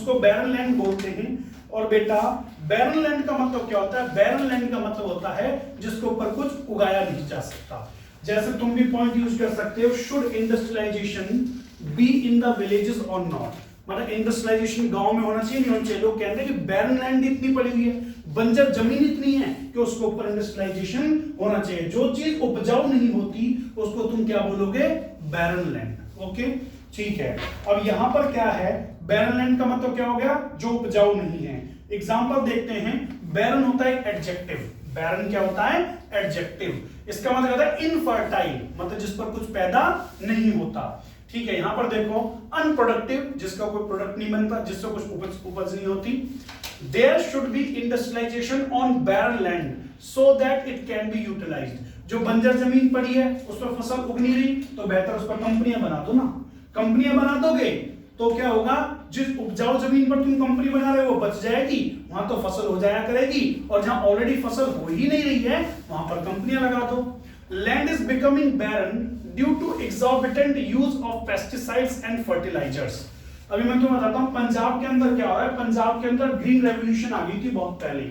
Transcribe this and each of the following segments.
उसको barren land बोलते हैं। और बेटा बैरन लैंड का मतलब क्या होता है? बैरन लैंड का मतलब होता है जिसके ऊपर कुछ उगाया नहीं जा सकता। जैसे तुम भी पॉइंट यूज कर सकते हो, should industrialisation be in the villages or not, मतलब इंडस्ट्रियलाइजेशन गांव में होना चाहिए, नहीं होना चाहिए। लोग कहते हैं कि बैरन लैंड इतनी पड़ी हुई है, बंजर जमीन इतनी है कि उसके ऊपर इंडस्ट्रियलाइजेशन होना चाहिए। जो चीज उपजाऊ नहीं होती उसको तुम क्या बोलोगे? Barren land. ओके ठीक है। अब यहां पर क्या है? बैरन लैंड का मतलब क्या हो गया? जो उपजाऊ नहीं है। एग्जांपल देखते हैं। बैरन होता है एडजेक्टिव। बैरन क्या होता है? एडजेक्टिव। इसका मतलब होता है इनफर्टाइल, मतलब जिस पर कुछ पैदा नहीं होता। ठीक है, यहां पर देखो अनप्रोडक्टिव, जिसका कोई प्रोडक्ट नहीं बनता, जिससे कुछ उपज नहीं होती। There should be industrialisation on barren land so that it can be utilised. जो बंजर जमीन पड़ी है उस पर फसल उग नहीं रही तो बेहतर उस पर कंपनियां बना दो ना। कंपनियां बना दोगे तो क्या होगा? जिस उपजाऊ जमीन पर तुम कंपनी बना रहे हो वो बच जाएगी, वहां तो फसल हो जाया करेगी, और जहां ऑलरेडी फसल हो ही नहीं रही है वहां पर कंपनियां लगा दो। Land is becoming barren due to exorbitant use of pesticides and fertilisers. अभी मैं तुम्हें बताता हूं पंजाब के अंदर क्या हो रहा है। पंजाब के अंदर ग्रीन रेवोल्यूशन आ गई थी बहुत पहले,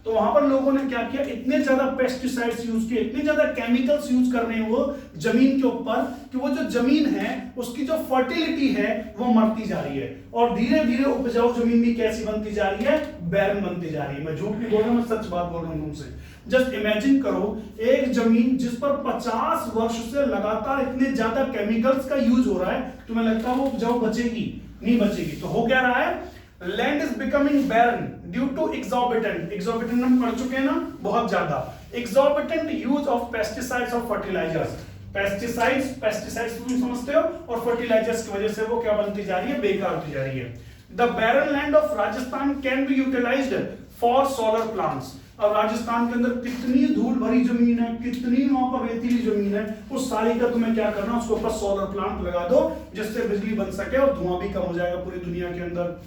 तो वहां पर लोगों ने क्या किया? इतने ज्यादा पेस्टिसाइड्स यूज किए, इतने ज्यादा केमिकल्स यूज कर रहे हैं वो जमीन के ऊपर कि वो जो जमीन है उसकी जो फर्टिलिटी है वो मरती जा रही है, और धीरे धीरे उपजाऊ जमीन भी कैसी बनती जा रही है? बैरन बनती जा रही है। मैं झूठ नहीं बोल रहा, मैं सच बात बोल रहा हूं तुमसे। जस्ट इमेजिन करो एक जमीन जिस पर 50 वर्ष से लगातार इतने ज्यादा केमिकल्स का यूज हो रहा है, तुम्हें लगता है वो उपजाऊ बचेगी? नहीं बचेगी। तो हो क्या रहा है? Land is becoming barren due to exorbitant हम पढ़ चुके हैं ना बहुत ज्यादा। एक्सॉर्बिटेंट यूज ऑफ पेस्टिसाइड्स और फर्टिलाइजर्स। पेस्टिसाइड्स तुम समझते हो, और फर्टिलाइजर्स की वजह से वो क्या बनती जा रही है? बेकार होती जा रही है। The barren land of Rajasthan can be utilised for solar plants. अब राजस्थान के अंदर कितनी धूल भरी जमीन है, कितनी वहां पर रेतीली जमीन है, उस सारी का तुम्हें क्या करना? उसके ऊपर सोलर प्लांट लगा दो जिससे बिजली बन सके और धुआं भी कम हो जाएगा पूरी दुनिया के अंदर।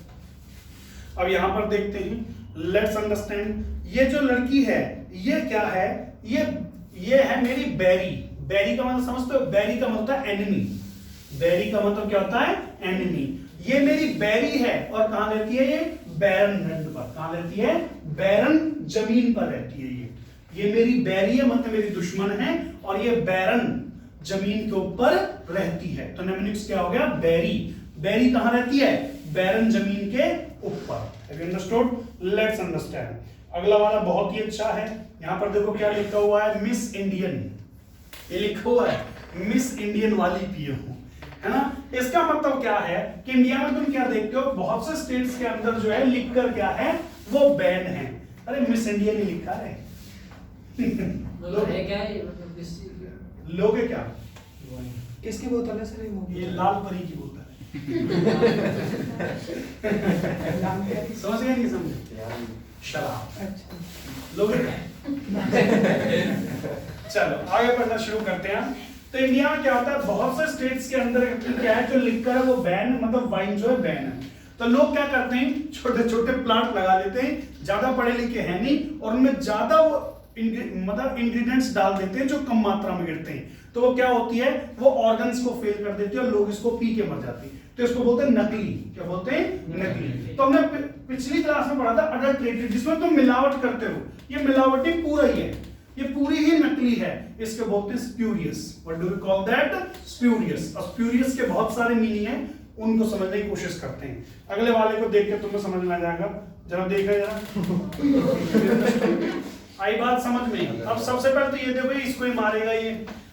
अब यहां पर देखते हैं, लेट्स अंडरस्टैंड। ये जो लड़की है ये क्या है? ये है मेरी बैरी। बैरी का मतलब समझते हो? बैरी का मतलब होता है एनिमी। बैरी का मतलब क्या होता है? एनिमी। ये मेरी बैरी है, और कहां रहती है? ये बैरन लैंड पर। कहां रहती है? बैरन जमीन पर रहती है। ये मेरी बैरी है, मतलब मेरी दुश्मन है, और ये बैरन जमीन के ऊपर रहती है। तो नेमोनिक्स क्या हो गया? बैरी। बैरी कहां रहती है? बैरन जमीन के ऊपर। Have you understood? Let's understand. अगला वाला बहुत ही अच्छा है। यहां पर देखो क्या लिखा हुआ है? Miss Indian. ये लिखा हुआ है मिस इंडियन वाली पीओ, है ना? इसका मतलब क्या है कि इंडिया में तुम क्या देखते हो? बहुत से स्टेट्स के अंदर जो है लिखकर क्या है? वो बैन है। अरे मिस इंडियन ही लिखा है। लोगे क्या? किसकी बोतल है सर? ये लाल परी की बोतल है। समझ गए? नहीं समझे? शराब। अच्छा, लोगे क्या? चलो आगे पढ़ना शुरू करते हैं। तो इंडिया में क्या होता है? बहुत से स्टेट्स के अंदर क्या है जो लिखकर है वो बैन, मतलब वाइन जो है बैन है। तो लोग क्या करते हैं? छोटे छोटे प्लांट लगा लेते हैं, ज्यादा पढ़े लिखे हैं नहीं, और उनमें ज्यादा मतलब इंग्रेडिएंट्स डाल देते हैं जो कम मात्रा में गिरते हैं। तो वो क्या होती है? वो ऑर्गन्स को फेल कर देती है और लोग इसको पी के मर जाते हैं। तो इसको बोलते हैं नकली। क्या बोलते हैं? नकली। तो हमने पिछली क्लास में पढ़ा था अडल्ट्रेटेड, जिसमें तुम मिलावट करते हो। ये मिलावटी पूरा ही है, ये पूरी ही नकली है। इसके बोलते हैं spurious. What do we call that? Spurious. और स्प्यूरियस के बहुत सारे मीनिंग है, उनको समझने की कोशिश करते हैं। अगले वाले को देख के तुम्हें समझ में आ जाएगा। जरा देखा जरा। आई बात समझ में? अब सबसे पहले तो ये देखो इसको ही मारेगा ये।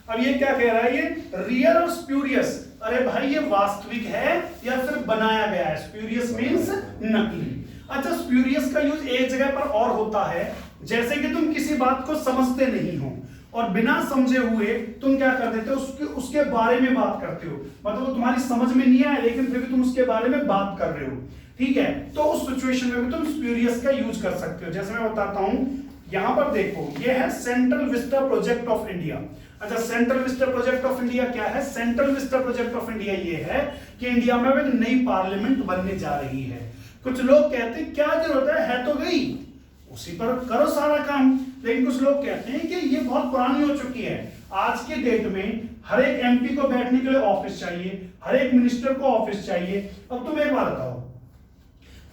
अब ये क्या कह रहा है? ये रियल और स्प्यूरियस। अरे भाई ये वास्तविक है या फिर बनाया गया है? स्प्यूरियस मींस नकली। अच्छा, स्प्यूरियस का यूज एक जगह पर और होता है, जैसे कि तुम किसी बात को समझते नहीं हो और बिना समझे हुए तुम क्या कर देते हो? उसके बारे में बात करते हो, मतलब वो तुम्हारी समझ में नहीं आया लेकिन फिर भी तुम उसके बारे में बात कर रहे हो। ठीक है, तो उस सिचुएशन में भी तुम स्प्यूरियस का यूज कर सकते हो। जैसे मैं बताता हूं, यहां पर देखो ये है central vista project of India. अच्छा, central vista project of India क्या है? Central vista project of India ये है कि इंडिया में एक नई पार्लियामेंट बनने जा रही है। कुछ लोग कहते हैं क्या जरूरत है तो गई, उसी पर करो सारा काम। लेकिन कुछ लोग कहते हैं कि ये बहुत पुरानी हो चुकी है। आज के डेट में हर एक एमपी को बैठने के लिए ऑफिस चाहिए, हर एक मिनिस्टर को ऑफिस चाहिए। अब तुम एक बात बताओ,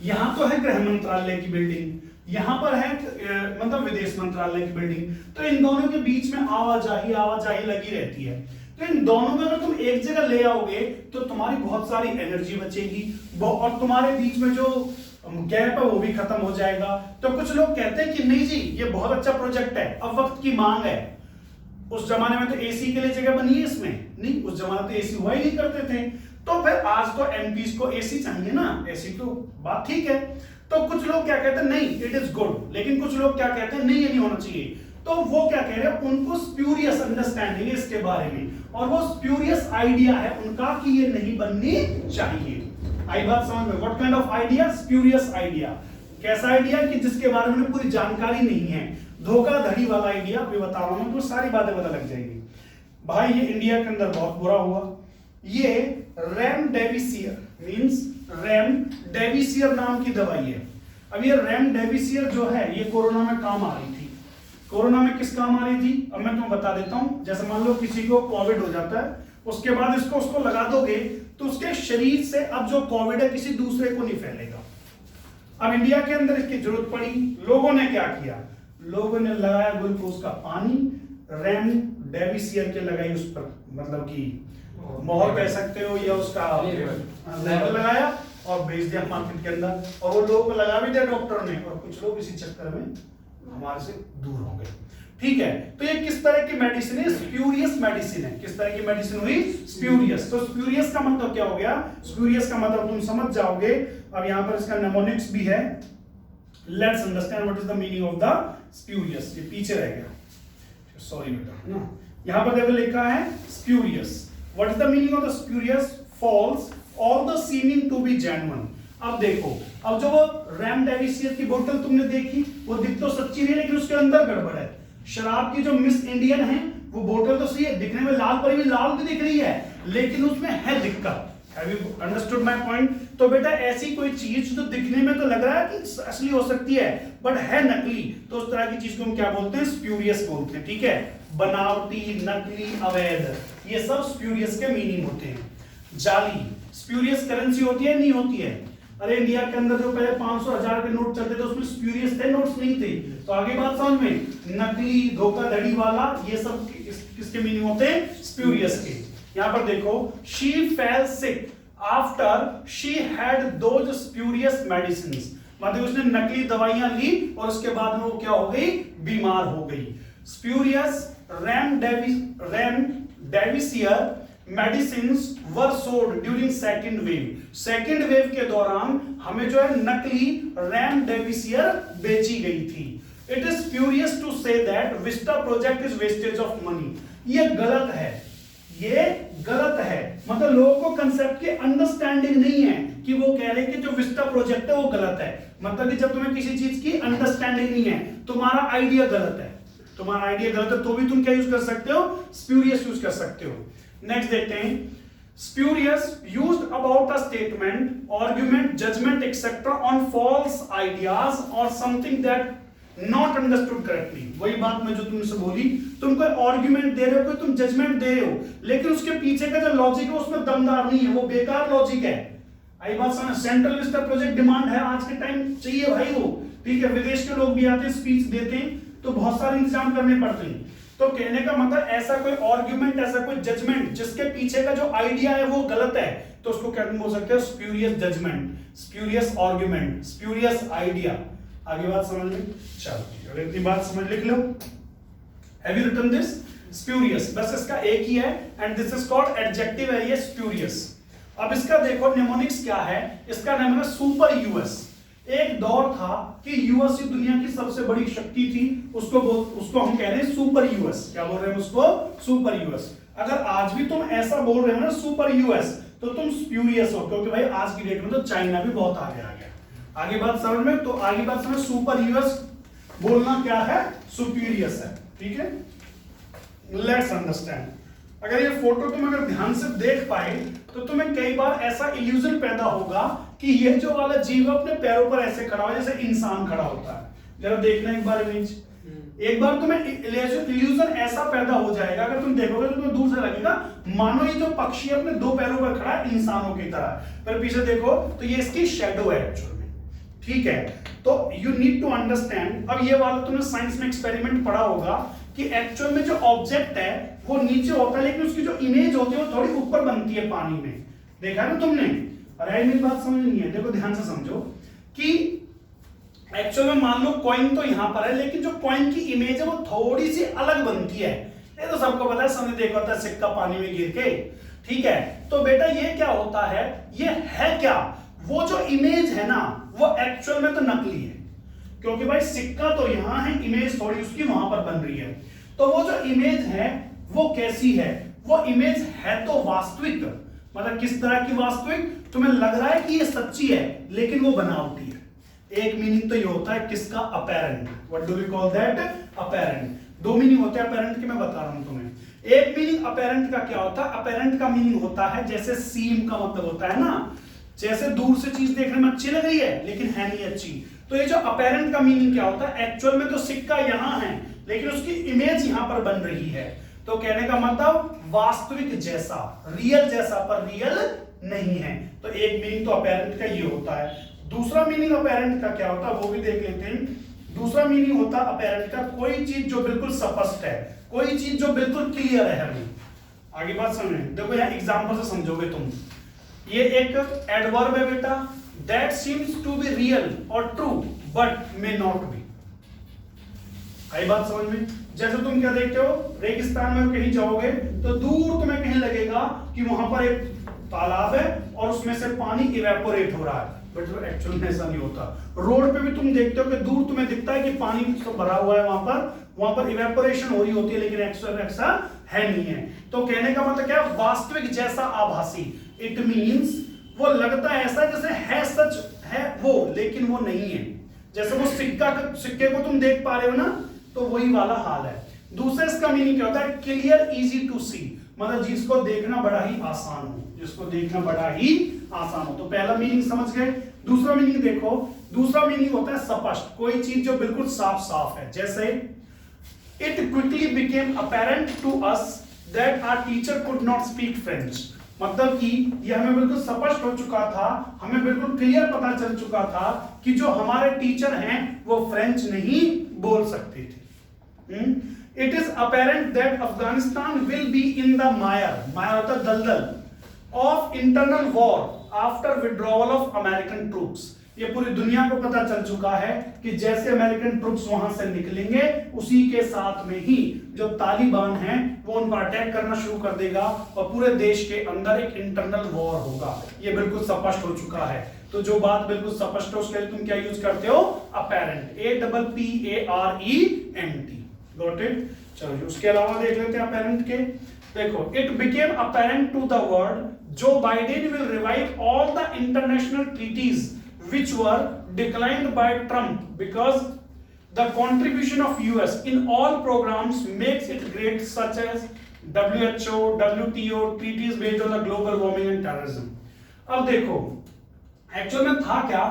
यहाँ तो है गृह मंत्रालय की बिल्डिंग, यहाँ पर है मतलब विदेश मंत्रालय की बिल्डिंग, तो इन दोनों के बीच में आवाजाही लगी रहती है। तो इन दोनों में अगर तुम एक जगह ले आओगे तो तुम्हारी बहुत सारी एनर्जी बचेगी और तुम्हारे बीच में जो गैप है वो भी खत्म हो जाएगा। तो कुछ लोग कहते हैं कि नहीं जी ये बहुत अच्छा प्रोजेक्ट है, अब वक्त की मांग है। उस जमाने में तो एसी के लिए जगह बनी है इसमें, नहीं उस जमाने तो एसी हुआ ही नहीं करते थे, तो फिर आज तो एमपीज को एसी चाहिए ना, एसी तो बात ठीक है। तो कुछ लोग क्या कहते हैं नहीं इट इज गुड, लेकिन कुछ लोग क्या कहते हैं नहीं ये नहीं होना चाहिए। तो वो क्या कह रहे हैं, उनको स्प्यूरियस अंडरस्टैंडिंग है इसके बारे में, और वो स्प्यूरियस आइडिया है उनका कि ये नहीं बननी चाहिए। आई बात समझ में? What kind of idea? Spurious idea. कैसा आइडिया कि जिसके बारे में पूरी जानकारी नहीं है, धोखाधड़ी वाला आइडिया। अभी बता रहा हूं, तो सारी बातें पता लग जाएगी भाई। ये इंडिया के अंदर बहुत बुरा हुआ। ये रेमडेसिविर मींस रेमडेसिविर नाम की दवाई है। अब ये रेमडेसिविर जो है ये कोरोना में काम आ रही थी। कोरोना में किस काम आ रही थी अब मैं तुम्हें बता देता हूं। जैसे मान लो किसी को कोविड हो जाता है, उसके बाद उसको लगा दोगे तो उसके शरीर से अब जो कोविड है किसी दूसरे को नहीं फैलेगा। अब इंडिया के अंदर इसकी जरूरत पड़ी, लोगों ने क्या किया, लोगों ने लगाया ग्लूकोज का पानी, रेमडेसिविर के लगाई उस पर, मतलब कि मोहर कह सकते हो या उसका लेबल लगाया और भेज दिया मार्केट के अंदर, और वो लोगों को लगा भी दिया डॉक्टर ने, और कुछ लोग इसी चक्कर में हमारे से दूर हो गए। ठीक है, तो ये किस तरह की मेडिसिन है? स्प्यूरियस मेडिसिन है। किस तरह की मेडिसिन हुई? स्प्यूरियस। तो स्प्यूरियस का मतलब क्या हो गया? स्प्यूरियस का मतलब तुम समझ जाओगे। अब यहां पर इसका नेमोनिक्स भी है। Let's understand what is the meaning of the spurious. ये पीछे रह गया, सॉरी बेटा ना। यहां पर देखो लिखा है spurious. What is the meaning of the spurious? False all the seeming to be genuine. अब देखो, अब जो वो रेमडेसिविर की बोतल तुमने देखी वो दिख तो सच्ची नहीं, लेकिन उसके अंदर गड़बड़ है। शराब की जो मिस इंडियन है वो बोतल तो सही है, दिखने में लाल पर भी लाल भी दिख रही है, लेकिन उसमें है दिक्कत। Have you understood my point? तो बेटा ऐसी कोई चीज जो दिखने में तो लग रहा है कि असली हो सकती है बट है नकली, तो उस तरह की चीज को हम क्या बोलते हैं? स्प्यूरियस बोलते हैं। ठीक है, बनावटी, नकली, अवैध, ये सब स्प्यूरियस के मीनिंग होते हैं। जाली, स्प्यूरियस करेंसी होती है नहीं होती है? अरे इंडिया के अंदर जो पहले 500,000 के नोट चलते थे उसमें स्प्यूरियस थे, नोट्स नहीं थे। तो आगे बात समझ में? नकली, धोखाधड़ी वाला, ये सब किसके मीनिंग होते हैं? स्प्यूरियस के। यहां पर देखो, she fail sick after she had those spurious medicines, मतलब उसने नकली दवाइयां ली और उसके बाद में वो क्या हो गई? बीमार हो गई। Spurious remdesivir medicines were sold during second wave. Second wave के दौरान हमें जो है नकली रेमडेसिविर बेची गई थी। It is spurious to say that Vista project is wastage of money. ये गलत है, ये गलत है। मतलब लोगों को कंसेप्ट की अंडरस्टैंडिंग नहीं है कि वो कह रहे हैं कि जो विस्टा प्रोजेक्ट है वो गलत है। मतलब कि जब तुम्हें किसी चीज की अंडरस्टैंडिंग नहीं है, तुम्हारा आइडिया गलत है, तुम्हारा आइडिया गलत है, तो भी तुम क्या यूज कर सकते हो? स्प्यूरियस यूज कर सकते हो। नेक्स्ट देखते हैं, spurious used about a statement, argument, judgement etcetera on false ideas और something that not understood correctly. वही बात मैं जो तुमसे बोली, तुम कोई आर्गुमेंट दे रहे हो, कोई तुम जजमेंट दे रहे हो, लेकिन उसके पीछे का जो लॉजिक है उसमें दमदार नहीं है, वो बेकार लॉजिक है। आई बात समझ? सेंट्रल विस्टा प्रोजेक्ट डिमांड है आज के टाइम, चाहिए भाई वो। ठीक है, विदेश के लोग भी आते हैं, स्पीच देते हैं, तो बहुत सारे इंतजाम करने पड़ते हैं। तो कहने का मतलब ऐसा कोई आर्गुमेंट, ऐसा कोई जजमेंट जिसके पीछे का जो आइडिया है वो गलत है, तो उसको क्या बोल सकते हैं? Spurious judgement, spurious argument, spurious idea. आगे बात समझ में? चलो अगर इतनी बात समझ लिख लो। Have you written this? Spurious, बस इसका एक ही है, and this is called adjective है ये स्प्यूरियस। अब इसका देखो नेमोनिक्स क्या है, इसका नाम है सुपर यूएस। एक दौर था कि यूएस ही दुनिया की सबसे बड़ी शक्ति थी, उसको हम कह रहे हैं सुपर यूएस। क्या बोल रहे हैं उसको? Super US. अगर आज भी तुम ऐसा बोल रहे हो ना सुपर यूएस, तो तुम स्प्यूरियस हो, क्योंकि भाई आज की डेट में तो चाइना भी बहुत आगे आ गया। आगे बात समझ में? तो आगे बात समझ, सुपर यूएस बोलना क्या है? सुपीरियस है। ठीक है, लेट्स अंडरस्टैंड। अगर ये फोटो तुम अगर ध्यान से देख पाए तो तुम्हें कई बार ऐसा इल्यूजन पैदा होगा कि ये जो वाला जीव अपने पैरों पर ऐसे खड़ा हो जैसे इंसान खड़ा होता है। जरा देखना एक बार इमेज, एक बार तुम्हें इल्यूजन ऐसा पैदा हो जाएगा, अगर तुम देखोगे तो तुम्हें दूर से लगेगा मानो ये जो पक्षी अपने दो पैरों पर खड़ा है इंसानों की तरह, पर पीछे देखो तो ये इसकी शैडो है एक्चुअल में। ठीक है, तो यू नीड टू अंडरस्टैंड। अब ये वाला तुमने साइंस में एक्सपेरिमेंट पढ़ा होगा कि एक्चुअल में जो ऑब्जेक्ट है वो नीचे होता है, लेकिन उसकी जो इमेज होती है वो थोड़ी ऊपर बनती है पानी में। देखा ना तुमने? अरे मेरी बात समझ नहीं है, देखो ध्यान से समझो कि एक्चुअल में मान लो कॉइन तो यहां पर है, लेकिन जो कॉइन की इमेज है वो थोड़ी सी अलग बनती है। ये तो सबको पता है, सबने देखा होता है सिक्का पानी में गिर के, ठीक है। तो बेटा ये क्या होता है, ये है क्या, वो जो इमेज है ना वो एक्चुअल में तो नकली है, क्योंकि भाई सिक्का तो यहां है, इमेज थोड़ी उसकी वहां पर बन रही है। तो वो जो इमेज है वो कैसी है, वो इमेज है तो वास्तविक, मतलब किस तरह की वास्तविक, तुम्हें लग रहा है कि ये सच्ची है लेकिन वो बनावटी है। एक मीनिंग तो ये होता है किसका, apparent. What do we call that, apparent. दो मीनिंग होते हैं अपैरेंट के, मैं बता रहा हूं तुम्हें। एक मीनिंग अपैरेंट का क्या होता है, अपैरेंट का मीनिंग होता है जैसे सीम का मतलब होता है ना, जैसे दूर से चीज देखने में अच्छी लग रही है लेकिन है नहीं अच्छी। तो ये जो अपैरेंट का मीनिंग क्या होता है, एक्चुअल में तो सिक्का यहां है लेकिन उसकी इमेज यहां पर बन रही है। तो कहने का मतलब वास्तविक जैसा, रियल जैसा, पर रियल नहीं है। तो एक मीनिंग तो अपैरेंट का ये होता है। दूसरा मीनिंग अपैरेंट का क्या होता है वो भी देख लेते हैं। दूसरा मीनिंग होता है अपैरेंट का, कोई चीज जो बिल्कुल स्पष्ट है, कोई चीज जो बिल्कुल क्लियर है हमें। आगे बात समझ, देखो यहाँ एग्जांपल से समझोगे तुम। ये एक एडवर्ब है बेटा, that seems to be real और true but may not be. आई बात समझ में? जैसे तुम क्या देखते हो, रेगिस्तान में कहीं जाओगे तो दूर तुम्हें कहीं लगेगा कि वहां पर एक तालाब है और उसमें से पानी इवेपोरेट हो रहा है, बट वो एक्चुअल में ऐसा नहीं होता। रोड पे भी तुम देखते हो कि दूर तुम्हें दिखता है कि पानी तो भरा हुआ है, वहां पर इवेपोरेशन हो रही होती है, लेकिन एक्चुअल ऐसा है नहीं है। तो कहने का मतलब क्या, वास्तविक जैसा आभासी। इट मींस वो लगता है ऐसा जैसे है, सच है वो, लेकिन वो नहीं है। जैसे वो सिक्के को तुम देख पा रहे हो ना, तो वही वाला हाल है। दूसरा इसका मीनिंग क्या होता है, क्लियर, इजी टू सी, मतलब जिसको देखना बड़ा ही आसान हो, जिसको देखना बड़ा ही आसान हो। तो पहला मीनिंग समझ गए। दूसरा मीनिंग देखो, दूसरा मीनिंग होता है स्पष्ट, कोई चीज जो बिल्कुल साफ साफ है। जैसे it quickly became apparent to us that our teacher could not speak French, मतलब कि यह हमें बिल्कुल स्पष्ट हो चुका था, हमें बिल्कुल क्लियर पता चल चुका था कि जो हमारे टीचर हैं वो फ्रेंच नहीं बोल सकते थे। It is apparent that Afghanistan will be in the mire होता है दलदल, of internal war after withdrawal of American troops। ये पूरी दुनिया को पता चल चुका है कि जैसे अमेरिकन ट्रूप्स वहां से निकलेंगे उसी के साथ में ही जो तालिबान है वो उन पर अटैक करना शुरू कर देगा और पूरे देश के अंदर एक इंटरनल वॉर होगा। ये बिल्कुल स्पष्ट हो चुका है। तो जो बात बिल्कुल स्पष्ट हो उसके लिए तुम क्या यूज करते हो, अपैरेंट, APPARENT। Got it? चलो उसके अलावा देख लेते हैं अपैरेंट के। देखो, it became apparent to the world Joe Biden will revive all the international treaties which were declined by Trump because the contribution of US in all programs makes it great, such as WHO, WTO, treaties based on the global warming and terrorism। अब देखो actual में था क्या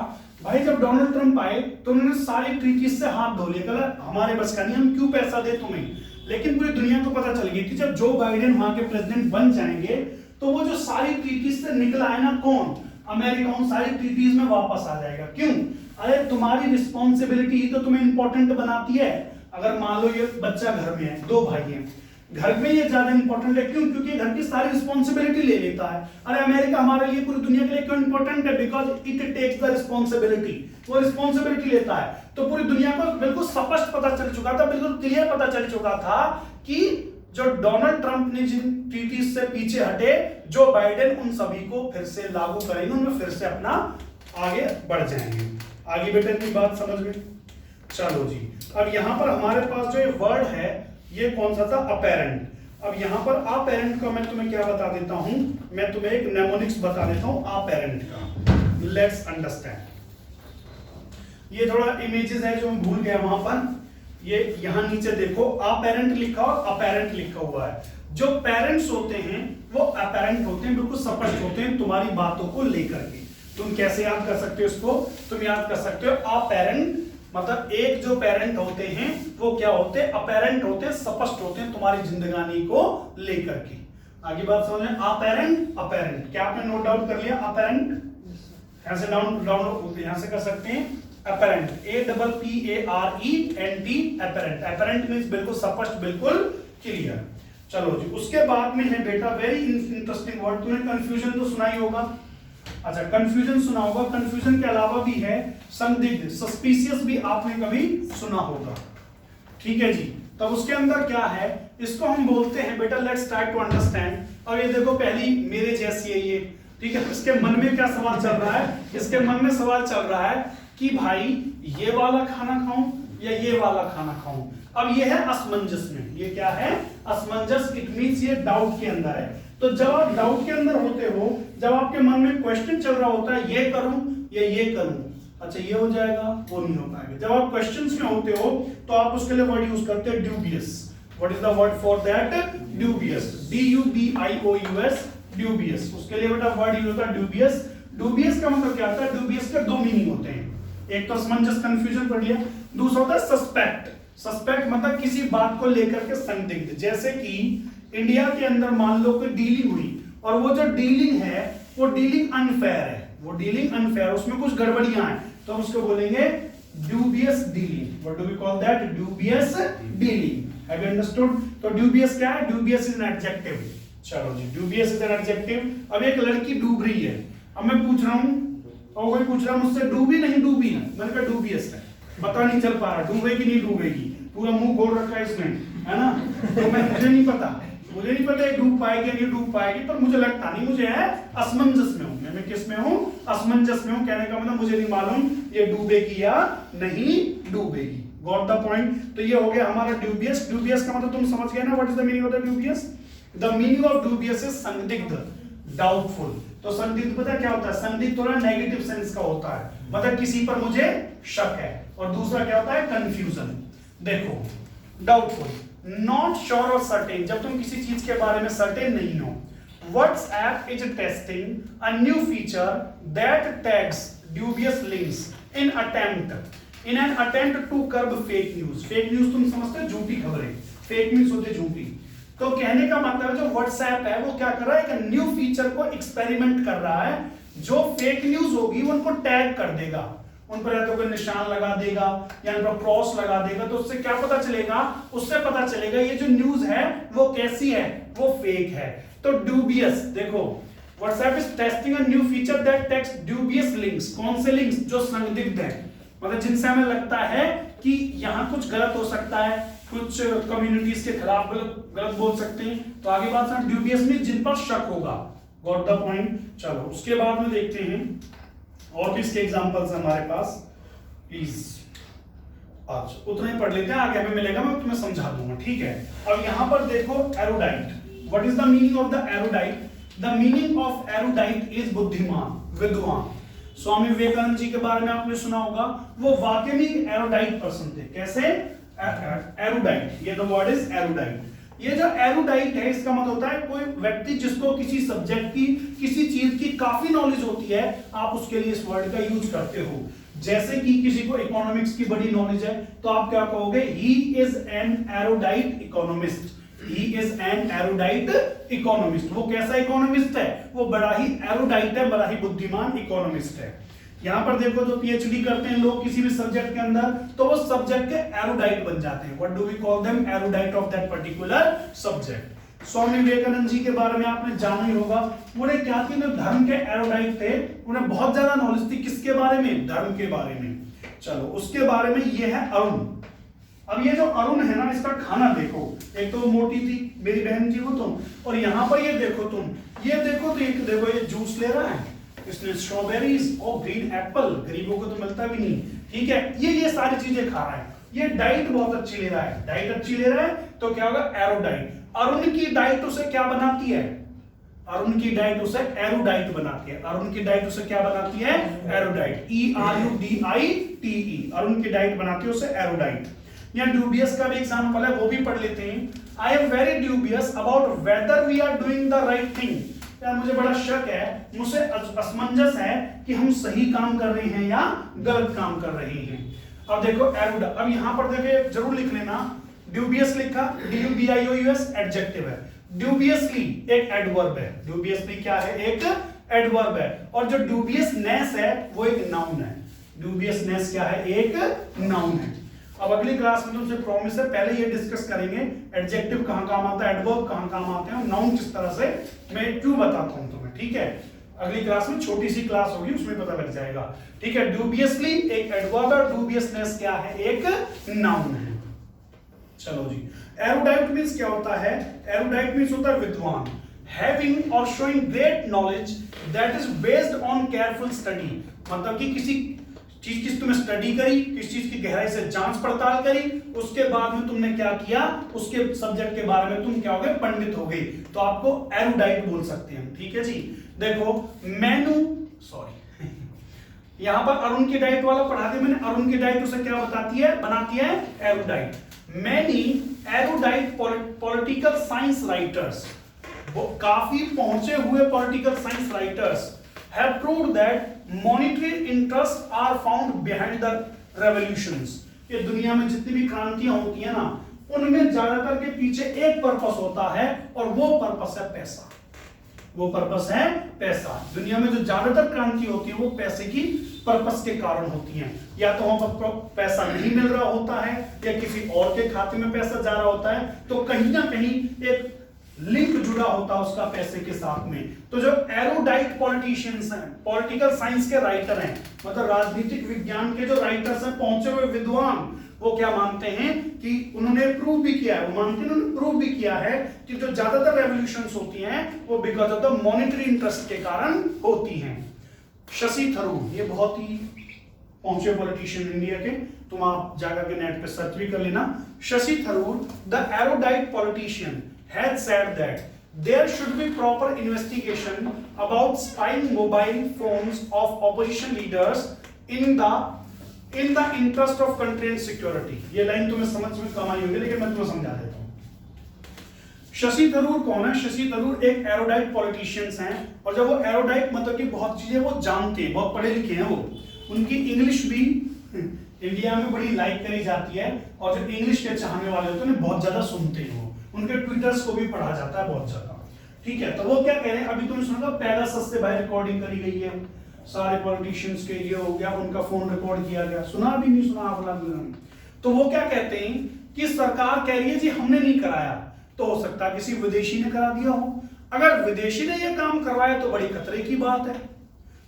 भाई, जब Donald Trump आए तो उन्होंने सारी ट्रीटीज से हाथ धो लिया, हमारे बस का नहीं, हम क्यों पैसा दे तुम्हें। लेकिन पूरी दुनिया को पता चल गई कि जब जो बाइडेन वहां के प्रेसिडेंट बन जाएंगे तो वो जो सारी ट्रीटीज से निकला है ना, कौन, अमेरिका, उन सारी ट्रीटीज में वापस आ जाएगा। क्यों? अरे तुम्हारी रिस्पॉन्सिबिलिटी ही तो तुम्हें इंपॉर्टेंट बनाती है। अगर मान लो ये बच्चा घर में है, दो भाई हैं, घर में ये ज्यादा इंपॉर्टेंट है। क्यों? क्योंकि घर की सारी रिस्पॉन्सिबिलिटी ले लेता है। अरे अमेरिका हमारे लिए, पूरी दुनिया के लिए क्यों इंपॉर्टेंट है? Because it takes the responsibility, वो रिस्पॉन्सिबिलिटी लेता है। तो पूरी दुनिया को बिल्कुल स्पष्ट पता चल चुका था, बिल्कुल क्लियर पता चल चुका था कि जो डोनाल्ड ट्रंप ने जिन ट्रीटीज से पीछे हटे, जो बाइडेन उन सभी को फिर से लागू करेंगे, उनमें फिर से अपना आगे बढ़ जाएंगे। आगे बेटे की बात समझ में? चलो जी, अब यहां पर हमारे पास जो ये वर्ड है ये कौन सा था, अपैरेंट। अब यहां पर अपैरेंट का मैं तुम्हें क्या बता देता हूं, मैं तुम्हें एक नेमोनिक्स बता देता हूं अपैरेंट का। Let's understand. ये थोड़ा इमेजेस है जो मैं भूल गया वहां पर, ये यहां नीचे देखो अपैरेंट लिखा और अपैरेंट लिखा हुआ है। जो पेरेंट्स होते हैं वो अपैरेंट होते हैं, बिल्कुल स्पष्ट होते हैं तुम्हारी बातों को लेकर के। तुम कैसे याद कर सकते हो इसको? तुम याद कर सकते हो अपैरेंट मतलब एक जो पेरेंट होते हैं वो क्या होते हैं, अपैरेंट होते हैं, स्पष्ट होते हैं तुम्हारी जिंदगानी को लेकर के। आगे बात समझ में? अपैरेंट, अपैरेंट क्या आपने नोट डाउन कर लिया? अपैरेंट ऐसे डाउन यहां से कर सकते हैं apparent, APPARENT, apparent. Apparent means बिल्कुल स्पष्ट, बिल्कुल क्लियर। चलो जी, उसके बाद में है बेटा वेरी इंटरेस्टिंग वर्ड, तूने कंफ्यूजन तो सुना ही होगा। अच्छा, कंफ्यूजन सुना होगा, कंफ्यूजन के अलावा भी है संदिग्ध, सस्पिशियस भी आपने कभी सुना होगा। ठीक है जी, तब उसके अंदर क्या है, इसको हम बोलते हैं बेटा, लेट्स ट्राई टू अंडरस्टैंड। अब ये देखो पहली मेरे जैसी है ये, ठीक है, इसके मन में क्या सवाल चल रहा है, इसके मन में सवाल चल रहा है कि भाई ये वाला खाना खाऊं या ये वाला खाना खाऊं। अब ये है असमंजस में, ये क्या है, असमंजस, इट मींस ये डाउट के अंदर है। तो जब आप डाउट के अंदर होते हो, जब आपके मन में क्वेश्चन चल रहा होता है ये करूं या ये करूं, अच्छा ये हो जाएगा, वो नहीं हो पाएगा। जब आप क्वेश्चंस में होते हो तो आप उसके लिए वर्ड यूज करते हैं dubious. What is the word for that, dubious, DUBIOUS, dubious. उसके लिए बेटा वर्ड यूज होता है ड्यूबियस। ड्यूबियस का मतलब क्या होता है, ड्यूबियस के दो मीनिंग होते हैं, एक तो असमंजस, कंफ्यूजन पढ़ लिया, दूसरा होता है सस्पेक्ट। सस्पेक्ट मतलब किसी बात को लेकर के संदिग्ध। जैसे कि इंडिया के अंदर मान लो कोई डीलिंग हुई और वो जो डीलिंग है वो डीलिंग अनफेयर है, वो डीलिंग अनफेयर, उसमें कुछ गड़बड़ियां हैं, तो हम उसको बोलेंगे dubious dealing. What do we call that, dubious dealing. Have you understood? तो ड्यूबियस क्या है, ड्यूबियस इज एन एडजेक्टिव। चलो जी, ड्यूबियस इज एन एडजेक्टिव। अब एक लड़की डूब रही है, अब मैं पूछ रहा हूं और कोई पूछ रहा है मुझसे डूबी नहीं डूबी, मैंने कहा डूबियस है, पता नहीं चल पा रहा डूबेगी नहीं डूबेगी, पूरा मुंह खोल रखा है इसने, है ना, तो मुझे नहीं पता ये डूब पाएगी नहीं डूब पाएगी, पर मुझे लगता नहीं, मुझे है असमंजस में हूं मैं किस में हूं, असमंजस में हूं। कहने का मतलब मुझे नहीं मालूम ये डूबेगी या नहीं डूबेगी। Got the point? तो ये हो गया हमारा ड्यूबियस। ड्यूबियस का मतलब तुम समझ गए ना, what is the meaning of the dubious? The meaning of dubious is संदिग्ध, डाउटफुल। तो संदिग्ध पता क्या होता है, संदिग्ध थोड़ा नेगेटिव सेंस का होता है, मतलब किसी पर मुझे शक है। और दूसरा क्या होता है, कंफ्यूजन। देखो, डाउटफुल, नॉट श्योर और सर्टेन, जब तुम किसी चीज के बारे में सर्टेन नहीं हो। WhatsApp is testing a new feature that tags dubious links in an attempt to curb fake news। Fake news तुम समझते हो, झूठी खबरें, फेक न्यूज होते झूठी। तो कहने का मतलब है जो WhatsApp है वो क्या कर रहा है, एक न्यू फीचर को एक्सपेरिमेंट कर रहा है, जो फेक न्यूज होगी उनको टैग कर देगा, उन पर या तो कोई निशान लगा देगा या उन पर क्रॉस लगा देगा। तो उससे क्या पता चलेगा, उससे पता चलेगा ये जो न्यूज है वो कैसी है, वो फेक है। तो ड्यूबियस, देखो WhatsApp is testing a new feature that tags dubious links. कौन से लिंक्स, जो संदिग्ध है, मतलब जिनसे हमें लगता है कि यहां कुछ गलत हो सकता है, कुछ कम्युनिटीज के खिलाफ गलत बोल सकते हैं, तो आगे बात है ड्यूबियस में जिन पर शक होगा। Got the point? चलो उसके बाद में देखते हैं और भी इसके एग्जांपल्स हमारे पास, प्लीज। अच्छा उतना ही पढ़ लेते हैं, आगे हमें मिलेगा, मैं तुम्हें समझा दूंगा, ठीक है। अब यहां पर देखो एरोडाइट। What is the meaning of the एरोडाइट? The meaning of एरोडाइट is बुद्धिमान, विद्वान। स्वामी विवेकानंद जी के बारे में आपने सुना होगा, वो वाकई में एरोडाइट पर्सन थे। कैसे? एरोडाइट, ये द वर्ड इज एरोडाइट। ये जो एरोडाइट है इसका मतलब होता है कोई व्यक्ति जिसको किसी सब्जेक्ट की, किसी चीज की काफी नॉलेज होती है, आप उसके लिए इस वर्ड का यूज करते हो। जैसे कि किसी को इकोनॉमिक्स की बड़ी नॉलेज है तो आप क्या कहोगे, he is an एरोडाइट economist. He is an एरोडाइट economist. वो कैसा इकोनॉमिस्ट है, वो बड़ा ही एरोडाइट है, बड़ा ही बुद्धिमान इकोनॉमिस्ट है। यहां पर देखो जो पीएचडी करते हैं लोग किसी भी सब्जेक्ट के अंदर, तो वो सब्जेक्ट के एरोडाइट बन जाते हैं। What do we call them, erudite of that particular subject. Swami Vivekananda ji के बारे में आपने जाना ही होगा, उन्हें क्या थी, धर्म के एरोडाइट थे, उन्हें बहुत ज्यादा नॉलेज थी किसके बारे में, धर्म के बारे में। चलो उसके बारे में ये है अरुण। अब ये जो अरुण है ना, इसका खाना देखो, एक तो मोटी थी मेरी बहन थी वो तुम, और यहां पर ये देखो तुम, ये देखो तो एक देखो ये जूस ले रहा है, इसने स्ट्रॉबेरीज और ग्रीन एप्पल, गरीबों को तो मिलता भी नहीं, ठीक है, ये सारी चीजें खा रहा है, ये डाइट बहुत अच्छी ले रहा है, डाइट अच्छी ले रहा है, तो क्या होगा, एरोडाइट। अरुण की डाइट उसे क्या बनाती है, अरुण की डाइट उसे एरोडाइट बनाती है। अरुण की डाइट उसे क्या बनाती है, एरोडाइट, ERUDITE, अरुण की डाइट बनाती है उसे एरोडाइट। या ड्यूबियस का भी एग्जांपल है, वो भी पढ़ लेते हैं। I am very dubious about whether we are doing the right thing. यार मुझे बड़ा शक है, मुझे असमंजस है कि हम सही काम कर रहे हैं या गलत काम कर रहे हैं। अब देखो एरोडा, अब यहां पर देखिए जरूर लिख लेना, ड्यूबियस लिखा, DUBIOUS एडजेक्टिव है, ड्यूबियसली एक एडवर्ब है, ड्यूबियसली क्या है, एक एडवर्ब है। और जो डूबियसनेस है वो एक नाउन है। डूबियसनेस क्या है? एक नाउन है। अब अगली क्लास में तुमसे प्रॉमिस है, पहले ये डिस्कस करेंगे एडजेक्टिव कहां काम आता है, एडवर्ब कहां काम आते हैं, और नाउन किस तरह से, मैं क्यों बताता हूं तुम्हें, ठीक है। अगली क्लास में छोटी सी क्लास होगी, उसमें पता लग जाएगा, ठीक है। डूबियसली एक एडवर्ब और डूबियसनेस क्या है? एक नाउन है। चलो जी, एरुडाइट मींस क्या होता है? एरुडाइट मींस होता है विद्वान, हैविंग और showing great knowledge that is based on careful study. मतलब कि किसी चीज की तुमने स्टडी करी, किस चीज की गहराई से जांच पड़ताल करी, उसके बाद में तुमने क्या किया, उसके सब्जेक्ट के बारे में तुम क्या हो गए? पंडित हो गए, तो आपको एरुडाइट बोल सकते हैं, ठीक है जी। देखो मेनू, सॉरी यहां पर अरुण की डाइट वाला पढ़ा दिया मैंने, अरुण की डाइट उसे क्या बताती है? बनाती है erudite. Many erudite political science writers, वो काफी पहुंचे हुए political science writers have proved that monetary interests are found behind the revolutions। ये दुनिया में जितनी भी क्रांतियां होती है ना, उनमें ज्यादातर के पीछे एक पर्पस होता है, और वो पर्पस है पैसा। वो पर्पस है पैसा। दुनिया में जो ज्यादातर क्रांति होती है वो पैसे की पर्पस के कारण होती हैं। या तो वहां पर पैसा नहीं मिल रहा होता है, या किसी और के खाते में पैसा जा रहा होता है, तो कहीं ना कहीं एक लिंक जुड़ा होता है उसका पैसे के साथ में। तो जो एरोडाइट पॉलिटिशियंस हैं, पॉलिटिकल साइंस के राइटर हैं, मतलब राजनीतिक विज्ञान के जो राइटर्स हैं, पहुंचे हुए विद्वान, वो क्या मानते हैं कि उन्होंने प्रूव भी किया है, वो मानते हैं उन्होंने प्रूव भी किया है कि जो ज्यादातर रेवोल्यूशंस होती हैं वो because of the monetary interest के कारण होती हैं। शशि थरूर, ये बहुत ही पहुंचे पॉलिटिशियन इंडिया के, तुम आप जाकर के नेट पे सर्च भी कर लेना। Shashi Tharoor, the एरोडाइट politician, had said that there should be proper investigation about spying mobile phones of opposition leaders in the interest of country and security। ये लाइन तुम्हें समझ में कम आई होगी, लेकिन मैं तुम्हें समझा देता हूं। शशि थरूर कौन है? शशि थरूर एक एरोडाइट पॉलिटिशियंस हैं, और जब वो एरोडाइट मतलब कि बहुत चीजें वो जानते हैं, बहुत पढ़े लिखे हैं वो, उनकी इंग्लिश भी इंडिया में बड़ी लाइक करी जाती है, और जो इंग्लिश के चाहने वाले होते हैं बहुत ज्यादा सुनते हैं, उनके ट्विटर्स को भी पढ़ा जाता है बहुत ज्यादा, ठीक है। तो वो क्या कह रहे हैं, अभी तुमने सुना पेगासस से भाई रिकॉर्डिंग करी गई है, सारे पॉलिटिशियंस के लिए हो गया, उनका फोन रिकॉर्ड किया गया, सुना भी नहीं सुना आप लोग? तो वो क्या कहते हैं कि सरकार कह रही है जी हमने नहीं कराया, तो हो सकता है किसी विदेशी ने करा दिया हो। अगर विदेशी ने यह काम करवाया तो बड़ी खतरे की बात है,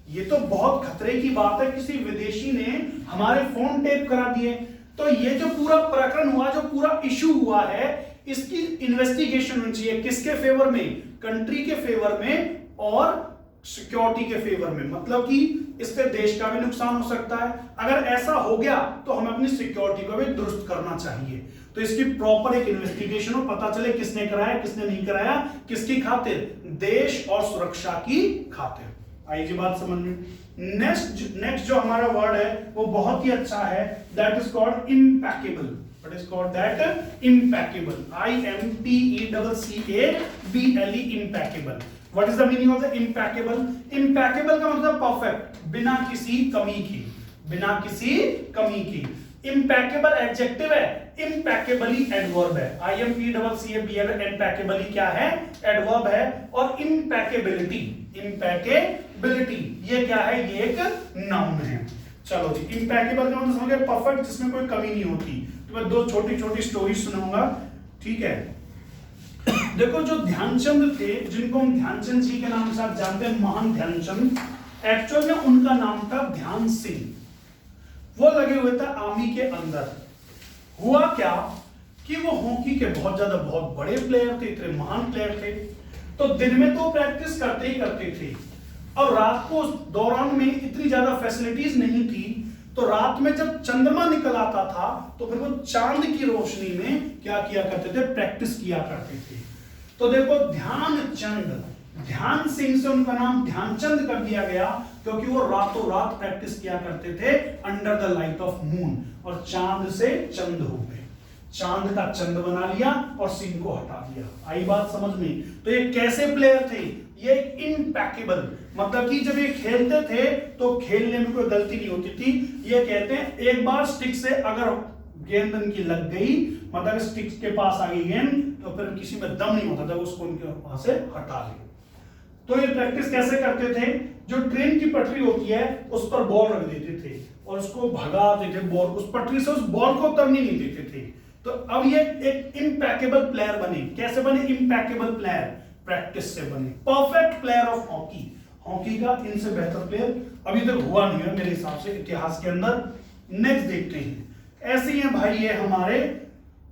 ये तो बहुत खतरे की बात है, किसी विदेशी ने हमारे फोन टेप करा दिए। तो ये जो पूरा प्रकरण हुआ, जो पूरा इशू हुआ है, इसकी इन्वेस्टिगेशन होनी चाहिए, किसके फेवर में? कंट्री के फेवर में और सिक्योरिटी के फेवर में। मतलब कि इससे देश का भी नुकसान हो सकता है, अगर ऐसा हो गया तो हमें अपनी सिक्योरिटी को भी दुरुस्त करना चाहिए। तो इसकी प्रॉपर एक इन्वेस्टिगेशन हो, पता चले किसने कराया किसने नहीं कराया, किसकी खातिर? देश और सुरक्षा की खातिर। आई जी बात समझ में? नेक्स्ट जो हमारा वर्ड है वो बहुत ही अच्छा है, that is called impeccable. What is called that? Impeccable. IMPECCABLE, impeccable. What is the meaning of the impeccable? Impeccable का मतलब परफेक्ट, बिना किसी कमी की, बिना किसी कमी की। Impeccable एडजेक्टिव है, impeccably एडवर्ब है। IMPECCABLE, impeccably क्या है? एडवर्ब है। और impeccability, impeccability ये क्या है? ये एक नाउन है। चलो जी, impeccable का मतलब समझ गए, परफेक्ट, जिसमें कोई कमी नहीं होती। तो मैं दो छोटी छोटी स्टोरी सुनाऊंगा, ठीक है। देखो जो ध्यानचंद थे, जिनको हम ध्यानचंद जी के नाम से आप जानते हैं, महान ध्यानचंद, एक्चुअल में उनका नाम था ध्यान सिंह। वो लगे हुए थे आर्मी के अंदर। हुआ क्या कि वो हॉकी के बहुत बड़े प्लेयर थे, इतने महान प्लेयर थे। तो दिन में तो प्रैक्टिस करते ही करते थे, और रात को उस दौरान में इतनी ज्यादा फैसिलिटीज नहीं थी, तो रात में जब चंद्रमा निकल आता था तो फिर वो चांद की रोशनी में क्या किया करते थे? प्रैक्टिस किया करते थे। तो देखो ध्यानचंद, ध्यान सिंह से उनका नाम ध्यानचंद कर दिया गया, क्योंकि वो रातों रात प्रैक्टिस किया करते थे under the light of moon, और चांद से चंद हो गए, चांद का चंद बना लिया और सिंह को हटा दिया। आई बात समझ में? तो ये कैसे प्लेयर थे? ये इम्पैकेबल, मतलब कि जब ये खेलते थे तो खेलने में कोई गलती नहीं होती थी। ये कहते हैं एक बार स्टिक से अगर गेंद उनकी लग गई, मतलब स्टिक के पास आ गई गेंद, तो फिर किसी में दम नहीं होता था, उसको उनके वहां से हटा ले। तो ये प्रैक्टिस कैसे करते थे, जो ट्रेन की पटरी होती है उस पर बॉल रख देते थे और उसको भगाते थे, बॉल उस पटरी से उस बॉल को उतरने नहीं देते थे। तो अब ये एक इम्पैकेबल प्लेयर बने। कैसे बने इम्पैकेबल प्लेयर? प्रैक्टिस से बने। Perfect player of hockey, hockey का इनसे बेहतर प्लेयर अभी तक हुआ नहीं है मेरे हिसाब से इतिहास के अंदर। नेक्स्ट देखते हैं, ऐसे ही है भाई ये हमारे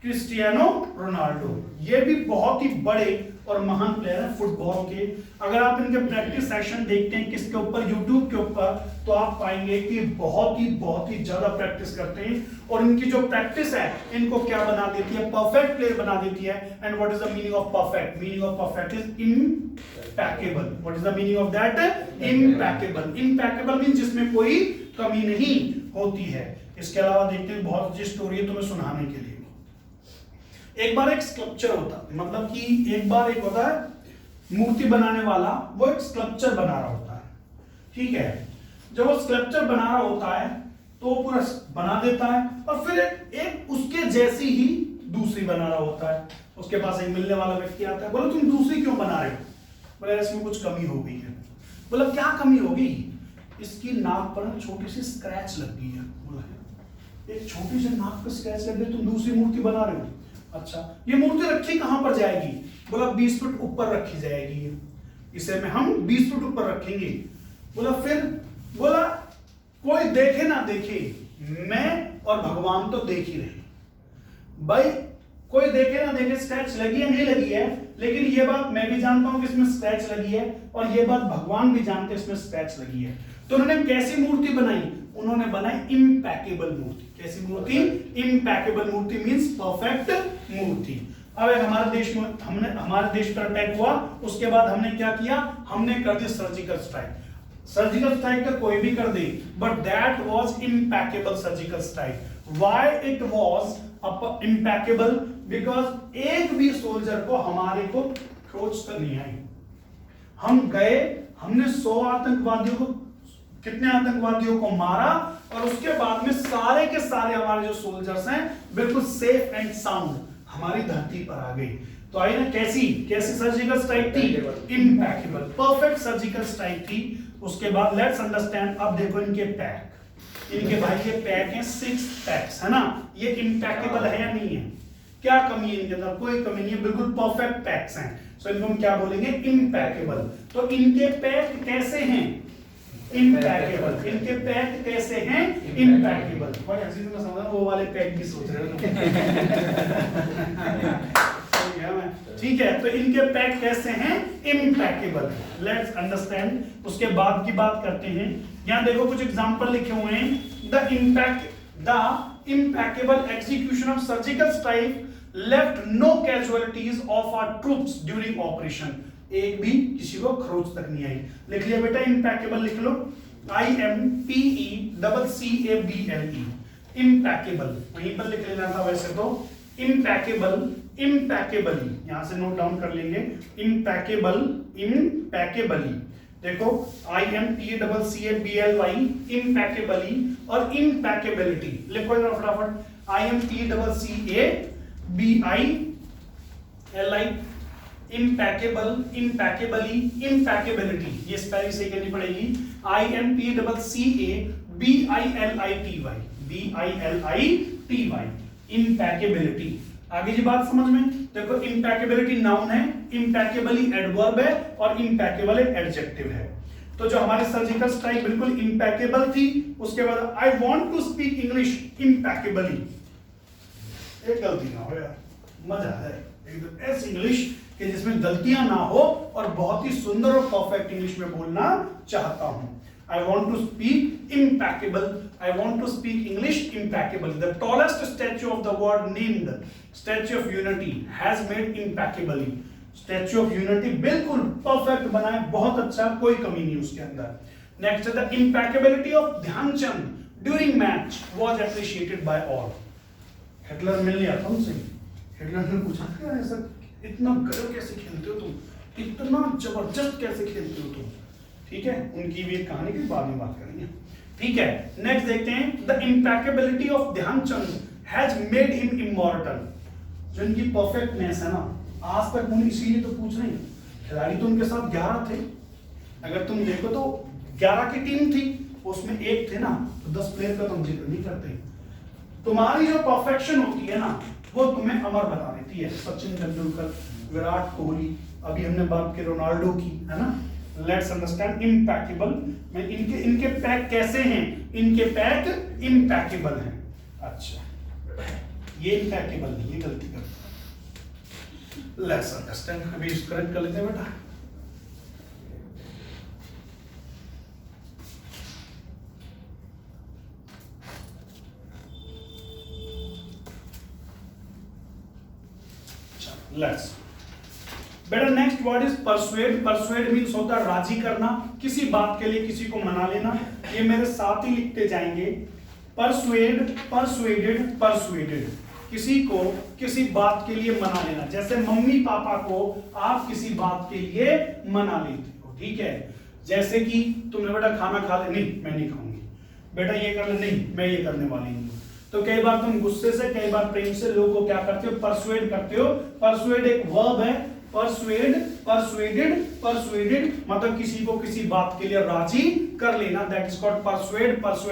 क्रिस्टियानो रोनाल्डो, ये भी बहुत ही बड़े और महान प्लेयर है फुटबॉल के। अगर आप इनके प्रैक्टिस सेशन देखते हैं किसके ऊपर, यूट्यूब के ऊपर, तो आप पाएंगे कि बहुत ही ज्यादा प्रैक्टिस करते हैं और इनकी जो प्रैक्टिस है इनको क्या बना देती है, परफेक्ट प्लेयर बना देती है। And what is the meaning of perfect? Meaning of perfect is impeccable. What is the meaning of that? Impeccable. Impeccable mean जिसमें कोई कमी नहीं होती है। इसके अलावा देखते हैं बहुत अच्छी स्टोरी है तुम्हें सुनाने के लिए। एक बार एक स्कल्पचर होता, मतलब कि एक बार एक होता है मूर्ति बनाने वाला, वो एक स्कल्पचर बना रहा होता है, ठीक है। जब वो स्कल्पचर बना रहा होता है तो वो पूरा बना देता है और फिर एक उसके जैसी ही दूसरी बना रहा होता है। उसके पास एक मिलने वाला व्यक्ति आता है, बोले तुम दूसरी क्यों बना रहे हो? बोले इसमें कुछ कमी हो गई है। बोला क्या कमी हो गई? इसकी नाक पर छोटी सी स्क्रैच लग गई है। बोला एक छोटी सी नाक पर स्क्रैच लग गई, तुम दूसरी मूर्ति बना रहे हो? अच्छा, ये मूर्ति रखी कहां पर जाएगी? बोला 20 फुट ऊपर रखी जाएगी, इसे में हम 20 फुट ऊपर रखेंगे। बोला फिर? बोला कोई देखे ना देखे, मैं और भगवान तो देख ही रहे। भाई कोई देखे ना देखे स्क्रैच लगी है नहीं लगी है, लेकिन ये बात मैं भी जानता हूं कि इसमें स्क्रैच लगी है और ये बात भगवान भी जानते हैं इसमें स्क्रैच लगी है। तो उन्होंने कैसी मूर्ति बनाई? उन्होंने बनाई इम्पैकेबल मूर्ति। कैसी मूर्ति? इम्पैकेबल मूर्ति मींस परफेक्ट मूर्ति। अब हमारे देश में हमारे देश पर अटैक हुआ, उसके बाद हमने क्या किया? हमने कर दी सर्जिकल स्ट्राइक। सर्जिकल स्ट्राइक का कोई भी कर दे, but that was impeccable surgical strike. Why it was impeccable? Because एक भी सोल्जर को हमारे को खोज तक नहीं आई। हम गए, हमने 100 आतंकवादियों को, कितने आतंकवादियों को मारा और उसके बाद में सारे के सारे हमारे जो सोल्जर्स हैं बिल्कुल सेफ एंड साउंड हमारी धरती पर आ गए। तो आई ना कैसी सर्जिकल स्ट्राइक थी? इम्पैकेबल, परफेक्ट सर्जिकल स्ट्राइक थी। उसके बाद लेट्स अंडरस्टैंड। अब देखो इनके पैक, इनके भाई के पैक हैं 6 पैक्स, है ना? ये इम्पैकेबल है या नहीं है? क्या कमी है इनके अंदर? कोई कमी नहीं है, बिल्कुल परफेक्ट पैक्स हैं। सो इनको हम क्या बोलेंगे? इम्पैकेबल। तो इनके पैक कैसे हैं? इम्पैकेबल। इनके पैक कैसे हैं? इम्पैकेबल। भाई हंसी से समझा, वो वाले पैक भी सोच रहे हो ठीक है। तो इनके पैक कैसे हैं? इम्पैकेबल। Let's understand. उसके बाद की बात करते हैं। यहां देखो कुछ एग्जांपल लिखे हुए हैं। The impeccable execution of surgical strike left no casualties of our troops during operation। एक भी किसी को खरोच तक नहीं आई। लिख लिया बेटा इम्पैकेबल? लिख लो IMPECCABLE, इम्पैकेबल। वहीं पर लिख लेना था वैसे तो। इम्पैकेबल, इम्पैकेबली, यहां से नोट डाउन कर लेंगे। Impeccable, impeccably. देखो IMPECCABLY, इम्पैकेबली और इम्पैकेबिलिटी। लिखो जरा फटाफट। IMPECCABILI, impeccable, impeccably, impeccability. ये स्पेलिंग सही करनी पड़ेगी। IMPECCABILITY, इम्पैकेबिलिटी। आगे जी बात समझ में। देखो इम्पैकेबिलिटी नाउन है, इम्पैकेबली एडवर्ब है और इम्पैकेबल एक एडजेक्टिव है। तो जो हमारी सर्जिकल स्ट्राइक बिल्कुल इम्पैकेबल थी। उसके बाद I want to speak English impeccably. एक गलती ना हो यार, मजा है एकदम ऐसी इंग्लिश कि जिसमें गलतियां ना हो और बहुत ही सुंदर और परफेक्ट इंग्लिश में बोलना चाहता हूं। I want to speak impeccable. I want to speak English impeccable. The tallest statue of the world named Statue of Unity has made impeccably. Statue of Unity बिल्कुल परफेक्ट बना है, बहुत अच्छा, कोई कमी नहीं उसके अंदर। Next, the impeccability of Dhyanchand during match was appreciated by all. Hitler मिल लिया था उनसे। हिटलर ने पूछा क्या ऐसा इतना गजब कैसे खेलते हो तुम, इतना जबरदस्त कैसे खेलते हो तुम? ठीक है, उनकी भी एक कहानी की बाद में बात करेंगे। ठीक है, नेक्स्ट देखते हैं। The impeccability of Dhyanchand has made him immortal. जो इनकी परफेक्टनेस है ना, आज तक उन्हें, इसीलिए तो पूछ रहे हैं। खिलाड़ी तो उनके साथ 11 थे, अगर तुम देखो तो 11 की टीम थी, उसमें एक थे ना, तो 10 प्लेयर का तुम जिक्र नहीं करते। तुम्हारी जो परफेक्शन होती है ना, वो तुम्हें अमर बना देती है। सचिन तेंदुलकर, विराट कोहली, अभी हमने बात की रोनाल्डो की, है ना। Let's understand impeccable. मैं इनके पैक कैसे हैं? इनके पैक इम्पैकेबल हैं। अच्छा, ये इम्पैकेबल नहीं, ये गलती कर। लेट्स अंडरस्टैंड, अभी इसको करेक्ट कर लेते हैं बेटा। लेट्स बेटा, next word is persuade. Persuade means होता है राजी करना, किसी बात के लिए किसी को मना लेना। ये मेरे साथ ही लिखते जाएंगे, परसुएड, परसुएडेड, परसुएडेड। किसी को किसी बात के लिए मना लेना, जैसे मम्मी पापा को आप किसी बात के लिए मना लेते हो, ठीक है। जैसे कि तुमने बेटा खाना खा ले, नहीं मैं नहीं खाऊंगी, बेटा ये कर ले, नहीं मैं ये करने वाली हूँ। तो कई बार तुम गुस्से से, कई बार प्रेम से लोगों को क्या करते हो? परसुएड करते हो। परसुएड एक वर्ब है, परसुएड, परसुएडेड, परसुएडेड मतलब किसी को किसी बात के लिए राजी कर लेना, that is called persuade. Persuade